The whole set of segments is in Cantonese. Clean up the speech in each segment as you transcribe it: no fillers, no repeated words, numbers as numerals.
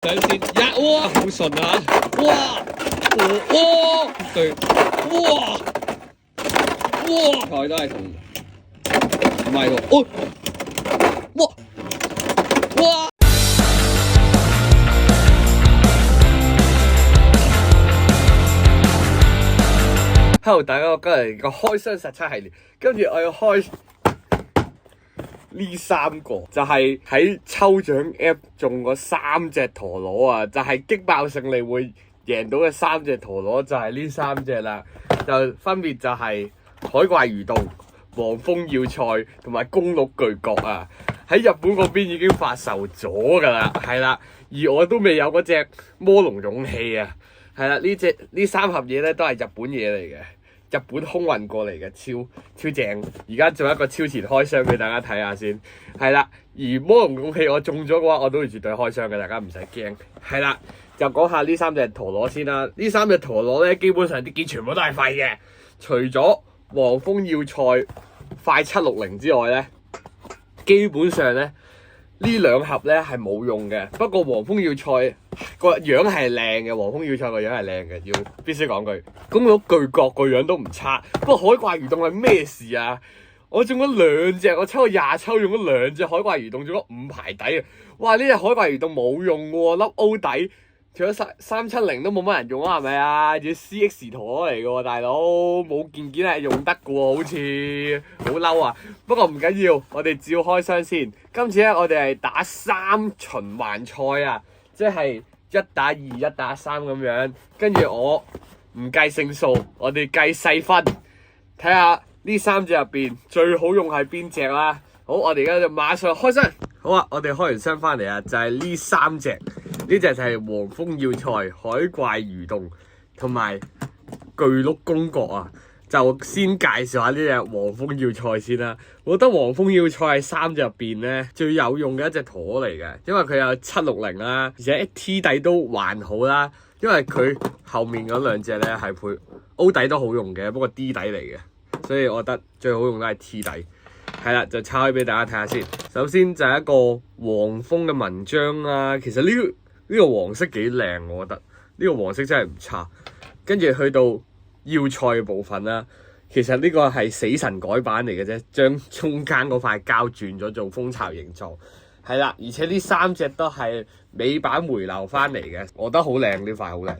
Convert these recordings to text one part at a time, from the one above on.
上線哇，好順啊！哇，哇，對，哇，哇，台都係同，唔係喎，哦，哇，哇！ Hello， 大家好，今日個開箱實測系列，跟住我要開呢3個，就係喺抽獎 app 中嗰3隻陀螺啊，就係擊爆勝利會贏到嘅3隻陀螺，就係呢3隻啦，就分別就係海怪魚洞、黃蜂要塞同埋公鹿巨角啊，喺日本嗰邊已經發售咗噶啦，係啦，而我都未有嗰隻魔龍勇氣啊，係啦，呢3盒嘢咧都係日本嘢嚟嘅。日本空運過嚟嘅，超正！而家做一個超前開箱俾大家睇下先，係啦。而魔龍勇氣我中咗嘅話，我都會絕對開箱嘅，大家唔使驚。係啦，就講下呢3隻陀螺先啦。呢3隻陀螺咧，基本上啲件全部都係廢嘅，除咗黃蜂要塞快760之外咧，基本上咧呢2盒咧係冇用嘅。不過黃蜂要塞個樣係靚嘅，黃蜂要塞個樣係靚嘅，要必須講句。公鹿巨角個樣都唔差，不過海怪魚洞係咩事啊？我中咗2隻，我抽咗20抽，用咗2隻海怪魚洞，中咗5排底啊！哇！呢隻海怪魚洞冇用喎，粒 O 底，除咗370都冇乜人用啊，係咪啊？仲要 CX 陀螺嚟嘅喎，大佬冇件係用得嘅喎，好似好嬲啊！不過唔緊要，我哋照開箱先。今次咧，我哋係打3循環賽啊，即係1打2、1打3咁樣，跟住我唔計勝數，我哋計細分，睇下呢3隻入邊最好用係邊隻啦。好，我哋而家就馬上開箱。好啊，我哋開完箱翻嚟啊，就係呢3隻，呢隻就係黃蜂要塞、海怪魚洞同埋巨鹿公角啊。就先介紹下呢隻黃蜂要塞先啦。我覺得黃蜂要塞係3隻入邊咧最有用嘅一隻陀螺嚟嘅，因為佢有760啦，而且 T 底都還好啦。因為佢後面嗰2隻咧係配 O 底都好用嘅，不過 D 底嚟嘅，所以我覺得最好用都係 T 底。係啦，就拆開俾大家睇下先。首先就係一個黃蜂嘅紋章啦，其實呢個黃色幾靚，我覺得呢個黃色真係唔差。跟住去到要塞嘅部分啦，其實呢個係死神改版嚟嘅啫，將中間嗰塊膠轉咗做蜂巢形狀。係啦，而且呢3隻都係美版回流翻嚟嘅，我覺得好靚，呢塊好靚。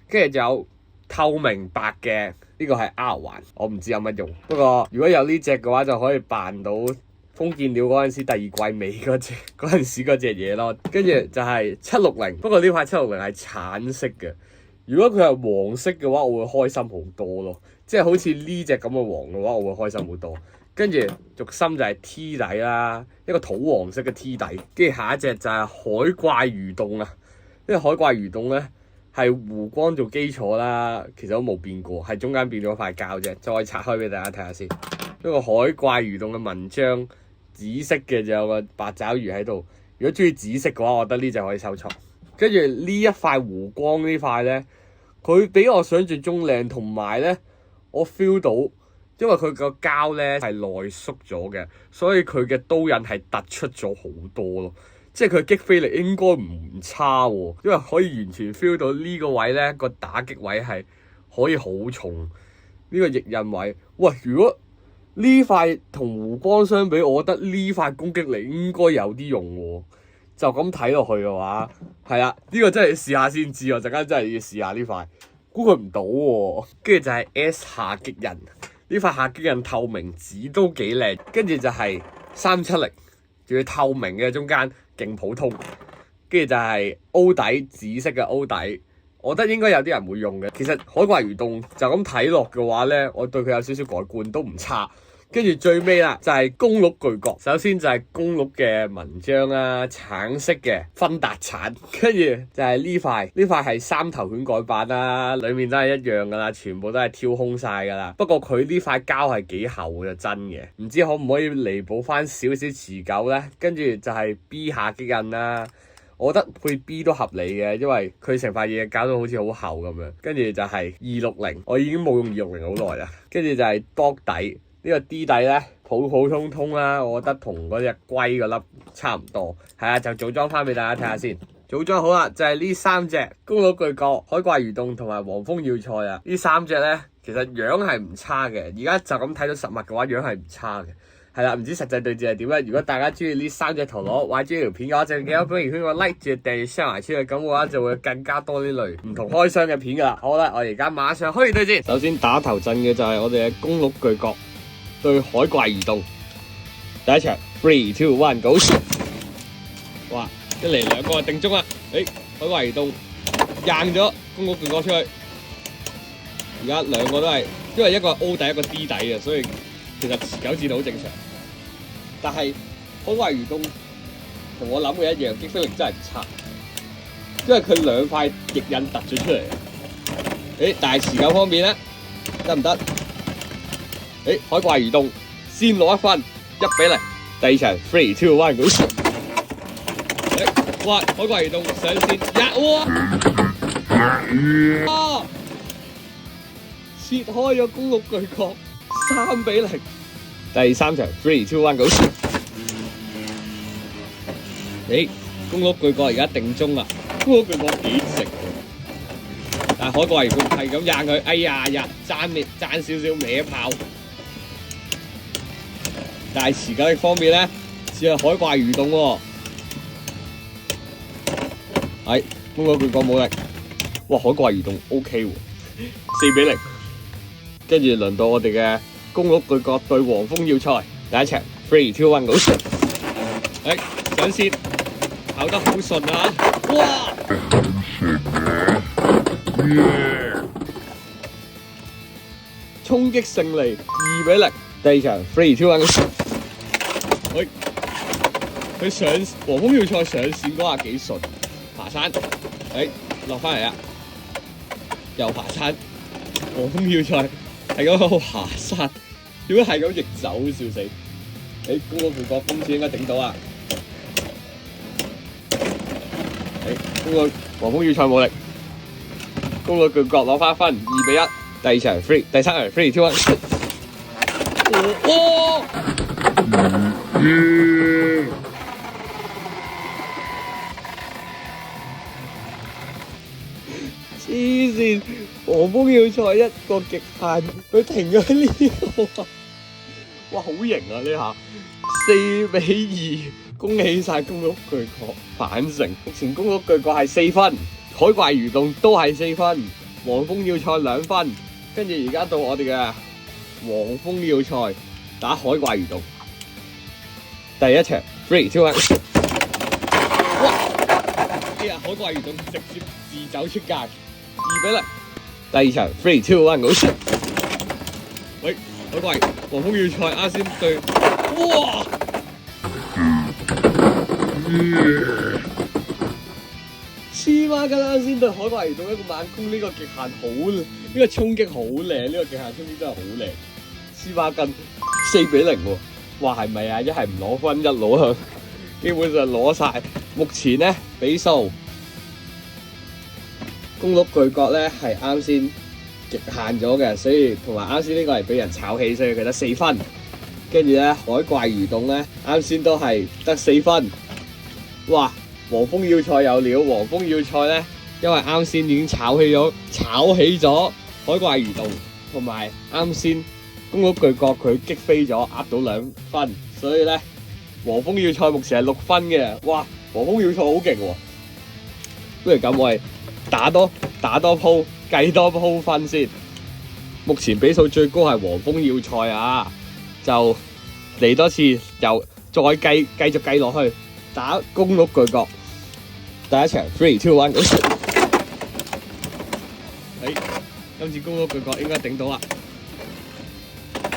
跟住就有透明白嘅，呢個係 R 環，我唔知有乜用。不過如果有呢隻嘅話，就可以扮到封建鳥嗰陣時第2季尾嗰隻嘢咯。跟住就係760，不過呢塊760係橙色嘅。如果佢係黃色嘅話，我會開心好多咯。即係好似呢隻咁嘅黃嘅話，我會開心好多。跟住軸心就係 T 底啦，一個土黃色嘅 T 底。跟住下一隻就係海怪魚洞啊，因為海怪魚洞咧係弧光做基礎啦，其實都冇變過，係中間變咗塊膠啫。再拆開俾大家睇下先。一個海怪魚洞嘅紋章，紫色嘅就有個八爪魚喺度。如果中意紫色嘅話，我覺得呢隻可以收藏。跟住呢一塊弧光呢塊咧，佢比我想象中靚，同埋咧我 feel 到。因為佢個膠咧係內縮咗嘅，所以佢嘅刀刃係突出咗好多咯。即係佢擊飛力應該唔差喎，因為可以完全 feel 到呢個位咧個打擊位係可以好重。呢個翼刃位，喂，如果呢塊同弧光相比，我覺得呢塊攻擊力應該有啲用喎。就咁睇落去嘅話，係啦，呢個真係試下先知啊！陣間真係要試下呢塊，估佢唔到喎。跟住就係 S 下擊刃。呢塊下擊刃透明紙都幾靚，跟住就係370，仲要透明嘅，中間勁普通，跟住就係 O 底紫色嘅 O 底，我覺得應該有啲人會用嘅。其實海怪魚洞就咁睇落嘅話咧，我對佢有少少改觀都唔差。跟住最尾啦，就係公鹿巨角。首先就係公鹿嘅紋章啦，橙色嘅芬達橙。跟住就係呢塊係3頭犬改版啦，裡面都係一樣噶啦，全部都係挑空晒噶啦。不過佢呢塊膠係幾厚嘅，真嘅，唔知可唔可以彌補翻少少持久咧？跟住就係 B 下擊印啦，我覺得配 B 都合理嘅，因為佢成塊嘢搞到好似好厚咁樣。跟住就係260，我已經冇用260好耐啦。跟住就係 dog 底。呢個 D 底咧普普通通啦，我覺得同嗰隻龜個粒差唔多。係啊，就組裝翻俾大家睇下先。組裝好啦，就係呢3隻公鹿巨角、海怪魚凍同埋黃蜂要塞啊！呢3隻咧，其實樣係唔差嘅。而家就咁睇到實物嘅話，樣係唔差嘅。係啦，唔知實際對戰係點咧？如果大家中意呢3隻陀螺，或者中意條片嘅話，就記得俾條片個 like 住訂閱 share 埋出去，咁嘅話就會更加多呢類唔同開箱嘅片噶啦。好啦，我而家馬上開對戰。首先打頭陣嘅就係我哋嘅公鹿巨角對海怪魚凍。第一場 ，3、2、1， go！ 哇！一嚟2個就定中啦，海怪魚凍硬咗公鹿巨角出去。而家2個都係，因為一個 O 底一個 D 底嘅，所以其實持久戰好正常。但係海怪魚凍同我諗嘅一樣，擊飛力真係唔差，因為佢2塊翼印突咗出嚟。但係持久方面咧，得唔得？海怪魚凍先攞1分，1比0。第二場 3、2、1， go！ 哇！海怪魚凍上線，哇！切開咗公鹿巨角，3比0。第三場 3、2、1， go！ 公鹿巨角而家定中啦，公鹿巨角幾直，但係海怪魚凍係咁硬佢，哎呀呀，爭少少歪炮。但係持久力方面咧，似係海怪魚凍喎。公鹿巨角冇力，哇！海怪魚凍 OK 喎，4比0。跟住輪到我哋嘅公鹿巨角對黃蜂要塞，第一場3、2、1， go！ 上線跑得好順啊！哇！衝擊勝利2比0。第二場3、2、1， 佢上黃蜂要塞上線嗰下幾順，爬山，落翻嚟啦，又爬山，黃蜂要塞係咁喺度爬山，點解係咁逆走？笑死！公鹿巨角今次應該頂到啊！黃蜂要塞冇力，公鹿巨角攞翻分2比1。第三場3、2、1， 哇！黐線，黃蜂要塞一個極限，佢停咗喺呢度啊！哇，好型啊！呢下4比2，恭喜晒公鹿巨角反勝。目前公鹿巨角係4分，海怪魚凍都係4分，黃蜂要塞2分。跟住而家到我哋嘅黃蜂要塞打海怪魚凍。第一場3、2、1， 哇！海怪魚凍直接自走出界，2比0。第二場3、2、1， go！ 海怪黃蜂要塞啱先對，哇！黐孖筋啱先對海怪魚凍一個猛攻，呢個極限好，呢個衝擊好靚，呢個極限衝擊真係好靚。黐孖筋4比0喎，哇係咪啊？一係唔攞分，一攞基本上攞晒。目前咧比數，公鹿巨角咧係啱先極限咗嘅，所以同埋啱先呢個係俾人炒起，所以佢得4分。跟住咧海怪魚凍咧啱先都係得4分。哇！黃蜂要塞有料，黃蜂要塞咧，因為啱先已經炒起咗海怪魚凍，同埋啱先公鹿巨角佢擊飛咗，呃到2分，所以咧黃蜂要塞目前係6分嘅。哇！黃蜂要塞好勁喎，不如咁我哋打多鋪，計多鋪分先。目前比數最高係黃蜂要塞啊，就嚟多次又再繼續計落去打公鹿巨角。第一場3、2、1， 今次公鹿巨角應該頂到啦。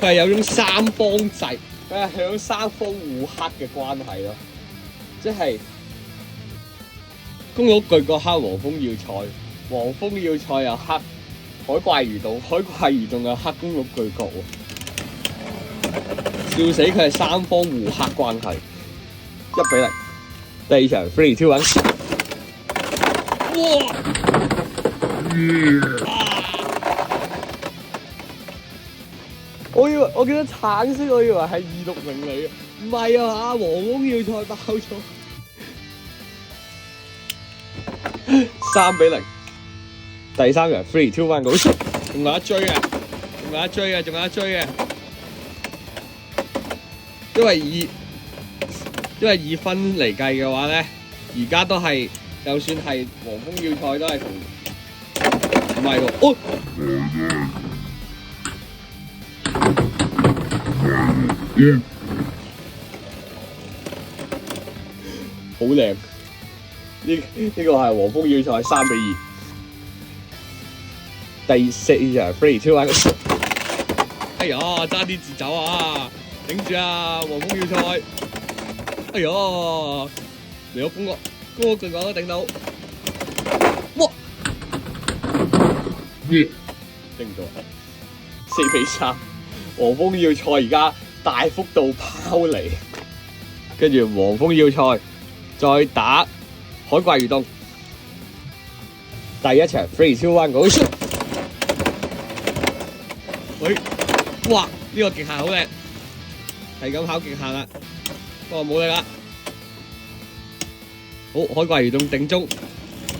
佢係有種3方制，佢係響3方互克嘅關係咯，即係公鹿巨角克黃蜂要塞，黃蜂要塞又克海怪魚凍，海怪魚凍又克公鹿巨角喎，笑死！佢係3方互克關係，1比0。第二場3、2、1， 哇！我見到橙色，我以為係260嚟嘅，唔係啊嚇！黃蜂要塞爆咗， 3-0。第三場 3、2、1 go！ 仲有一追嘅，仲有一追嘅，仲有一追嘅。因為2分嚟計嘅話咧，而家都係就算係黃蜂要塞都係同唔係喎，哦！好靚！呢個係黃蜂要塞3-2。第四場 3、2、1。哎呀，爭啲自走啊！頂住啊，黃蜂要塞！哎呀，嚟咗攻個巨角都頂到。哇！頂唔到！4-3，黃蜂要塞而家大幅度拋離，跟住黃蜂要塞再打海怪魚洞。第一場3、2、1 go！ 喂，哇！呢個極限好靚，係咁考極限啦。不過冇力啦。好，海怪魚洞定中，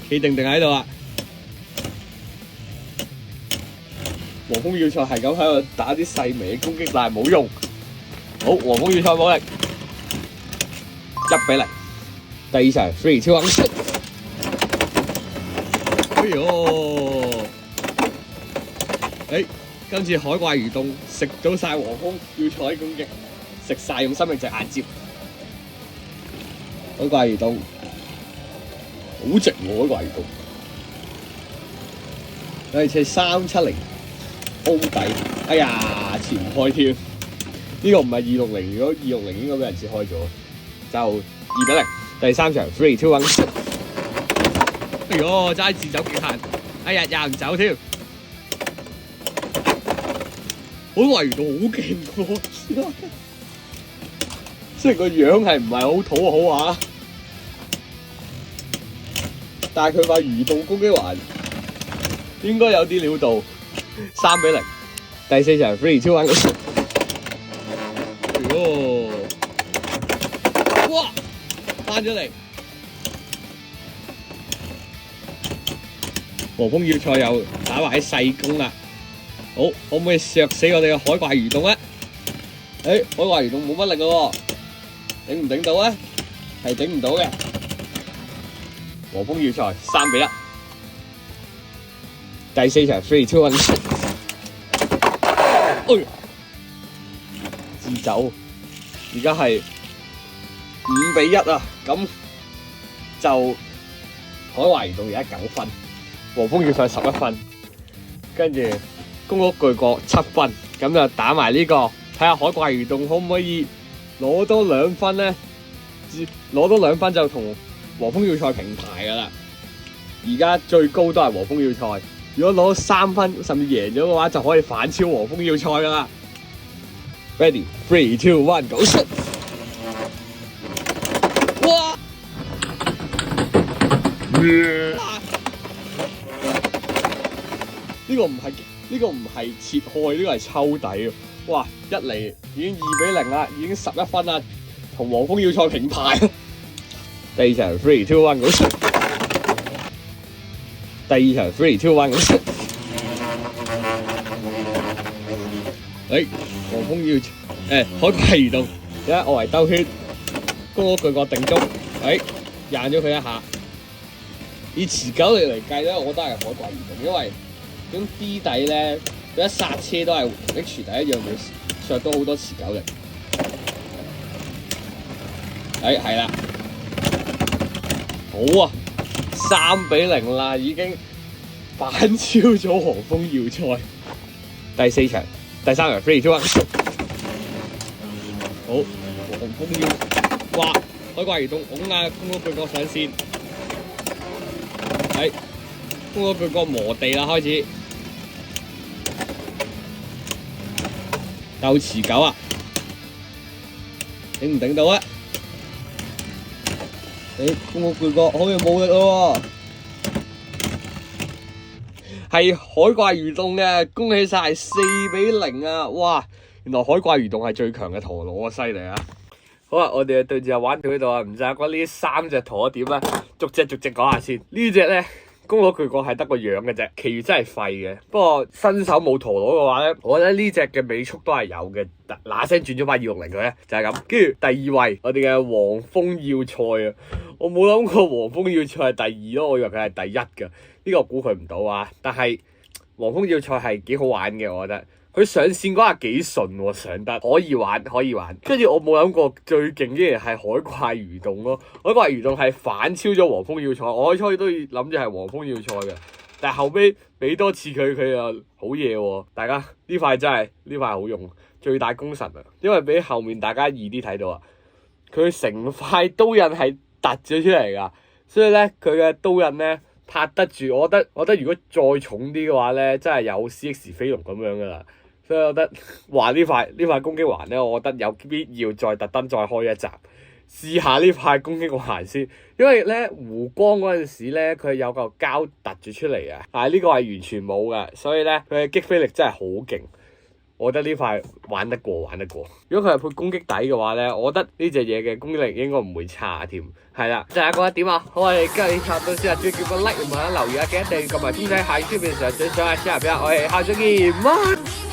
企定定喺度啦。黃蜂要塞係咁喺度打啲細微嘅攻擊，但係冇用。好，黃蜂要塞冇力，1-0。第二場3、2、1。哎呦！今次海怪魚洞食到晒黃蜂要塞攻擊，食晒用生命值壓接。海怪魚洞好直喎，海怪魚洞。佢係370 O 底，哎呀前開添。呢個唔係260，如果260應該俾人切開咗。就2-0。第三場3、2、1。哎呦，齋自走極限，哎呀又唔走添。海怪魚洞好勁喎，雖然個樣係唔係好討好啊，但係佢塊魚洞攻擊環應該有啲料到。3-0。第四場3、2、1。哎呦！哇！翻咗嚟，黃蜂要塞又打埋喺細攻啦。好，可唔可以削死我哋嘅海怪魚洞咧？海怪魚洞冇乜力嘅，頂唔頂到咧？係頂唔到嘅。黃蜂要塞3-1。第四場3、2、1。哎，自走，而家係5-1啊！咁就海怪魚洞而家9分，黃蜂要塞11分，跟住公屋巨角7分，咁就打埋呢個，睇下海怪魚洞可唔可以攞多2分咧？攞多2分就同黃蜂要塞平排噶啦。而家最高都係黃蜂要塞，如果攞3分甚至贏咗嘅話，就可以反超黃蜂要塞噶啦。Ready 3、2、1 go！ 哇！呢個唔係切開，呢個係抽底喎！哇，一嚟已經2-0啦，已經11分啦，同黃蜂要塞平排。第二場3、2、1 go！ 第二場3、2、1 go！ 黃蜂要海怪魚洞，而家外圍兜圈，公屋巨角定中，贏咗佢一下。以持久力嚟計咧，我覺得係海怪魚洞，因為咁 D 底咧，佢一剎車都係同 H 底一樣，會削到好多持久力。係啦，好啊，3-0啦，已經反超咗黃蜂要塞。第三場3、2、1。好，黃蜂要，哇！海怪魚洞拱啊，公屋巨角上線。公屋巨角磨地啦，開始鬥持久啊！頂唔頂到啊？公屋巨角好似冇力咯喎，係海怪魚洞嘅，恭喜晒4-0啊！哇，原來海怪魚洞係最強嘅陀螺啊，犀利啊！好啊，我哋對住玩到呢度啊，唔使講呢3隻陀螺點啦，逐隻講下先。呢隻咧，公螺巨鋼係得個樣嘅啫，其餘真係廢嘅。不過新手冇陀螺嘅話咧，我覺得呢隻嘅尾速都係有嘅。嗱聲轉咗把260佢咧，就係咁。跟住第2位，我哋嘅黃蜂要塞啊，我冇諗過黃蜂要塞係第2咯，我以為佢係第1㗎。呢個我估佢唔到啊，但係黃蜂要塞係幾好玩嘅，我覺得。佢上線嗰下幾順喎，上得可以玩。跟住我冇諗過最勁竟然係海怪魚洞咯，海怪魚洞係反超咗黃蜂要塞，我開初都諗住係黃蜂要塞嘅，但係後尾俾多次佢又好嘢喎，大家呢塊真係呢塊好用，最大功臣啊，因為比後面大家易啲睇到啊，佢成塊刀刃係突咗出嚟㗎，所以咧佢嘅刀刃咧拍得住，我覺得如果再重啲嘅話咧，真係有 CX 飛龍咁樣㗎啦。所以我覺得話呢塊攻擊環咧，我覺得有必要再特登再開一集試下呢塊攻擊環先，因為咧湖光嗰陣時咧，佢有嚿膠突住出嚟啊，但係呢個係完全冇嘅，所以咧佢嘅擊飛力真係好勁。我覺得呢塊玩得過。如果佢係配攻擊底嘅話咧，我覺得呢隻嘢嘅攻擊力應該唔會差添。係啦，就係覺得點啊？好，我哋今日插到先啊，最叫個 like 同埋留言啊，記得一定撳埋鐘仔，下次出片嘅時候最想下 share 俾我哋下次見，拜。